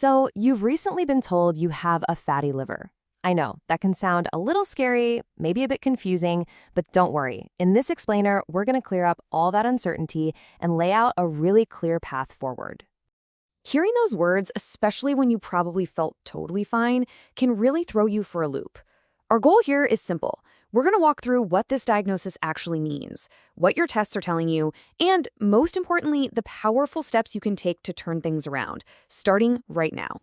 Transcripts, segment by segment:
So, you've recently been told you have a fatty liver. I know, that can sound a little scary, maybe a bit confusing, but don't worry. In this explainer, we're going to clear up all that uncertainty and lay out a really clear path forward. Hearing those words, especially when you probably felt totally fine, can really throw you for a loop. Our goal here is simple. We're going to walk through what this diagnosis actually means, what your tests are telling you, and most importantly, the powerful steps you can take to turn things around, starting right now.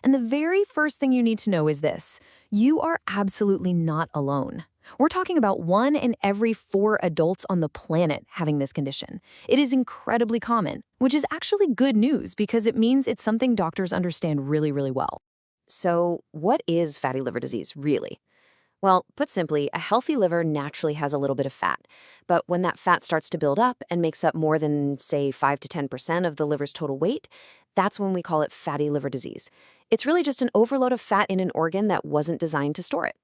And the very first thing you need to know is this: you are absolutely not alone. We're talking about 1 in every 4 adults on the planet having this condition. It is incredibly common, which is actually good news because it means it's something doctors understand really, really well. So, what is fatty liver disease, really? Well, put simply, a healthy liver naturally has a little bit of fat. But when that fat starts to build up and makes up more than, say, 5 to 10% of the liver's total weight, that's when we call it fatty liver disease. It's really just an overload of fat in an organ that wasn't designed to store it.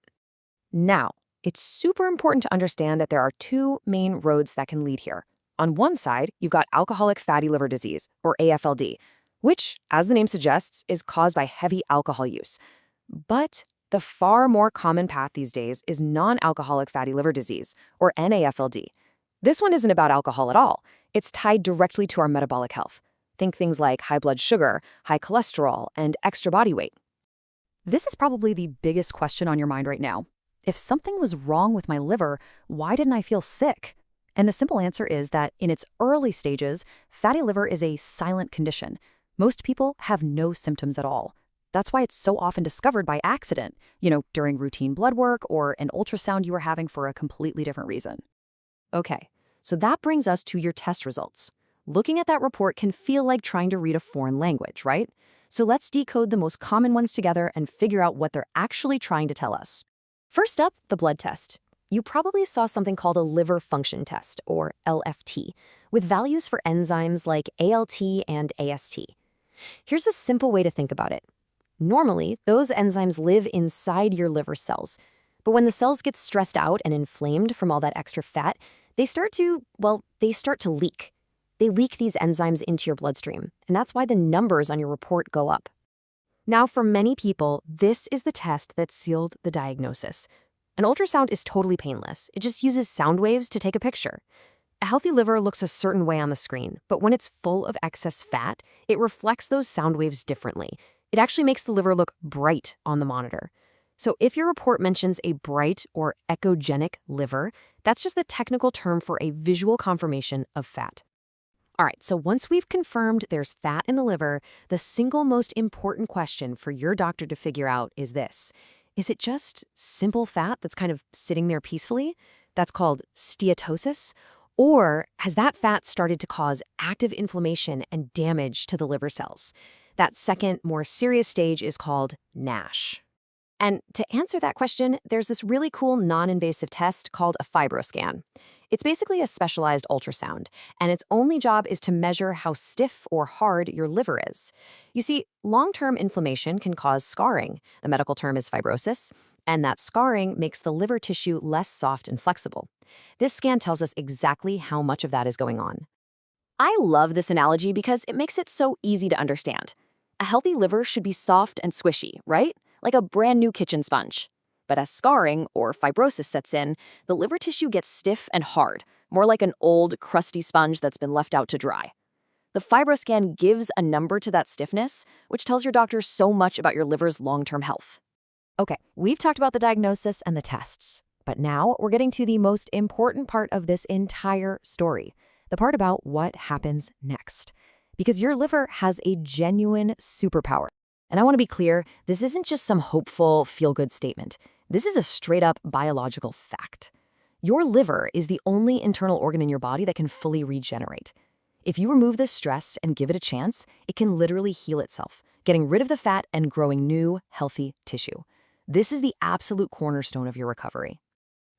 Now, it's super important to understand that there are 2 main roads that can lead here. On one side, you've got alcoholic fatty liver disease, or AFLD, which, as the name suggests, is caused by heavy alcohol use. But the far more common path these days is non-alcoholic fatty liver disease, or NAFLD. This one isn't about alcohol at all. It's tied directly to our metabolic health. Think things like high blood sugar, high cholesterol, and extra body weight. This is probably the biggest question on your mind right now. If something was wrong with my liver, why didn't I feel sick? And the simple answer is that in its early stages, fatty liver is a silent condition. Most people have no symptoms at all. That's why it's so often discovered by accident, during routine blood work or an ultrasound you were having for a completely different reason. Okay, so that brings us to your test results. Looking at that report can feel like trying to read a foreign language, right? So let's decode the most common ones together and figure out what they're actually trying to tell us. First up, the blood test. You probably saw something called a liver function test, or LFT, with values for enzymes like ALT and AST. Here's a simple way to think about it. Normally, those enzymes live inside your liver cells. But when the cells get stressed out and inflamed from all that extra fat, they start to leak. They leak these enzymes into your bloodstream, and that's why the numbers on your report go up. Now, for many people, this is the test that sealed the diagnosis. An ultrasound is totally painless. It just uses sound waves to take a picture. A healthy liver looks a certain way on the screen, but when it's full of excess fat, it reflects those sound waves differently. It actually makes the liver look bright on the monitor. So if your report mentions a bright or echogenic liver, that's just the technical term for a visual confirmation of fat. All right, so once we've confirmed there's fat in the liver, the single most important question for your doctor to figure out is this: is it just simple fat that's kind of sitting there peacefully? That's called steatosis? Or has that fat started to cause active inflammation and damage to the liver cells? That second, more serious stage is called NASH. And to answer that question, there's this really cool non-invasive test called a fibroscan. It's basically a specialized ultrasound, and its only job is to measure how stiff or hard your liver is. You see, long-term inflammation can cause scarring. The medical term is fibrosis, and that scarring makes the liver tissue less soft and flexible. This scan tells us exactly how much of that is going on. I love this analogy because it makes it so easy to understand. A healthy liver should be soft and squishy, right? Like a brand new kitchen sponge. But as scarring, or fibrosis, sets in, the liver tissue gets stiff and hard, more like an old, crusty sponge that's been left out to dry. The fibroscan gives a number to that stiffness, which tells your doctor so much about your liver's long-term health. Okay, we've talked about the diagnosis and the tests, but now we're getting to the most important part of this entire story, the part about what happens next. Because your liver has a genuine superpower. And I want to be clear, this isn't just some hopeful, feel-good statement. This is a straight-up biological fact. Your liver is the only internal organ in your body that can fully regenerate. If you remove this stress and give it a chance, it can literally heal itself, getting rid of the fat and growing new, healthy tissue. This is the absolute cornerstone of your recovery.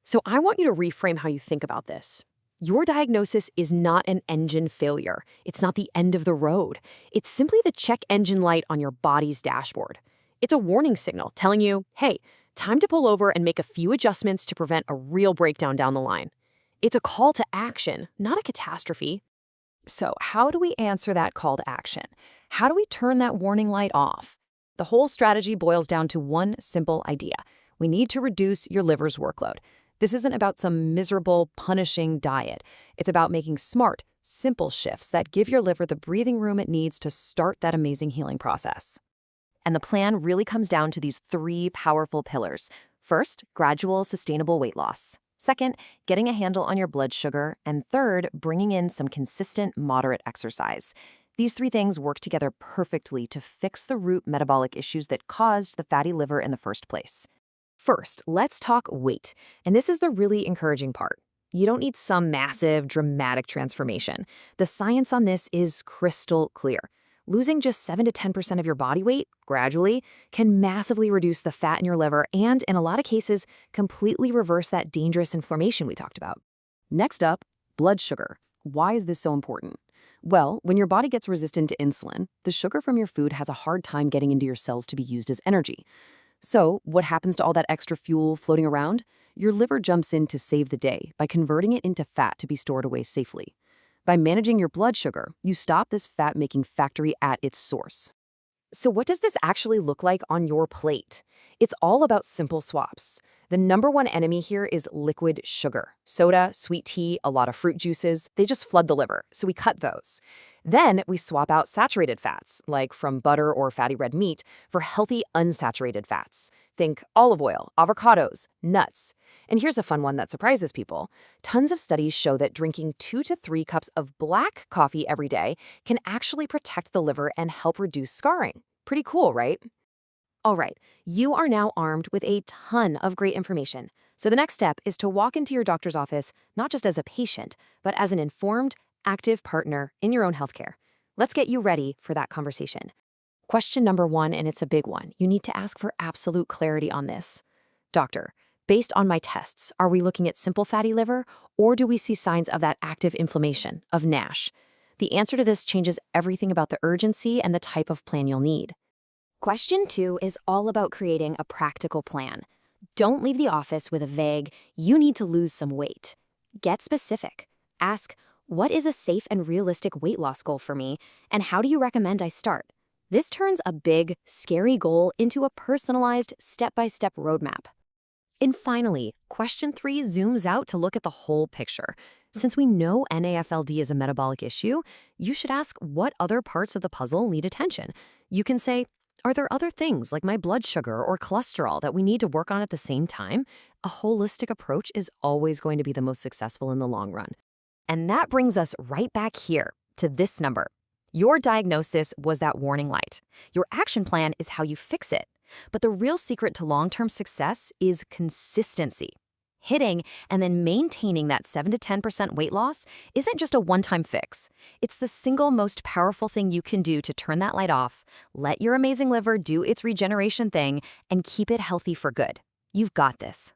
So I want you to reframe how you think about this. Your diagnosis is not an engine failure. It's not the end of the road. It's simply the check engine light on your body's dashboard. It's a warning signal telling you, hey, time to pull over and make a few adjustments to prevent a real breakdown down the line. It's a call to action, not a catastrophe. So how do we answer that call to action? How do we turn that warning light off? The whole strategy boils down to one simple idea. We need to reduce your liver's workload. This isn't about some miserable, punishing diet. It's about making smart, simple shifts that give your liver the breathing room it needs to start that amazing healing process. And the plan really comes down to these three powerful pillars. First, gradual, sustainable weight loss. Second, getting a handle on your blood sugar. And third, bringing in some consistent, moderate exercise. These three things work together perfectly to fix the root metabolic issues that caused the fatty liver in the first place. First, let's talk weight. And this is the really encouraging part. You don't need some massive, dramatic transformation. The science on this is crystal clear. Losing just 7 to 10% of your body weight, gradually, can massively reduce the fat in your liver and, in a lot of cases, completely reverse that dangerous inflammation we talked about. Next up, blood sugar. Why is this so important? Well, when your body gets resistant to insulin, the sugar from your food has a hard time getting into your cells to be used as energy. So, what happens to all that extra fuel floating around? Your liver jumps in to save the day by converting it into fat to be stored away safely. By managing your blood sugar, you stop this fat-making factory at its source. So what does this actually look like on your plate? It's all about simple swaps. The number one enemy here is liquid sugar. Soda, sweet tea, a lot of fruit juices, they just flood the liver, so we cut those. Then we swap out saturated fats, like from butter or fatty red meat, for healthy unsaturated fats. Think olive oil, avocados, nuts. And here's a fun one that surprises people. Tons of studies show that drinking 2 to 3 cups of black coffee every day can actually protect the liver and help reduce scarring. Pretty cool, right? All right, you are now armed with a ton of great information. So the next step is to walk into your doctor's office not just as a patient, but as an informed, active partner in your own healthcare. Let's get you ready for that conversation. Question number 1, and it's a big one. You need to ask for absolute clarity on this. Doctor, based on my tests, are we looking at simple fatty liver, or do we see signs of that active inflammation, of NASH? The answer to this changes everything about the urgency and the type of plan you'll need. Question 2 is all about creating a practical plan. Don't leave the office with a vague, you need to lose some weight. Get specific. Ask, what is a safe and realistic weight loss goal for me, and how do you recommend I start? This turns a big, scary goal into a personalized, step-by-step roadmap. And finally, question 3 zooms out to look at the whole picture. Since we know NAFLD is a metabolic issue, you should ask what other parts of the puzzle need attention. You can say, are there other things like my blood sugar or cholesterol that we need to work on at the same time? A holistic approach is always going to be the most successful in the long run. And that brings us right back here to this number. Your diagnosis was that warning light. Your action plan is how you fix it. But the real secret to long-term success is consistency. Hitting and then maintaining that 7 to 10% weight loss isn't just a one-time fix. It's the single most powerful thing you can do to turn that light off, let your amazing liver do its regeneration thing, and keep it healthy for good. You've got this.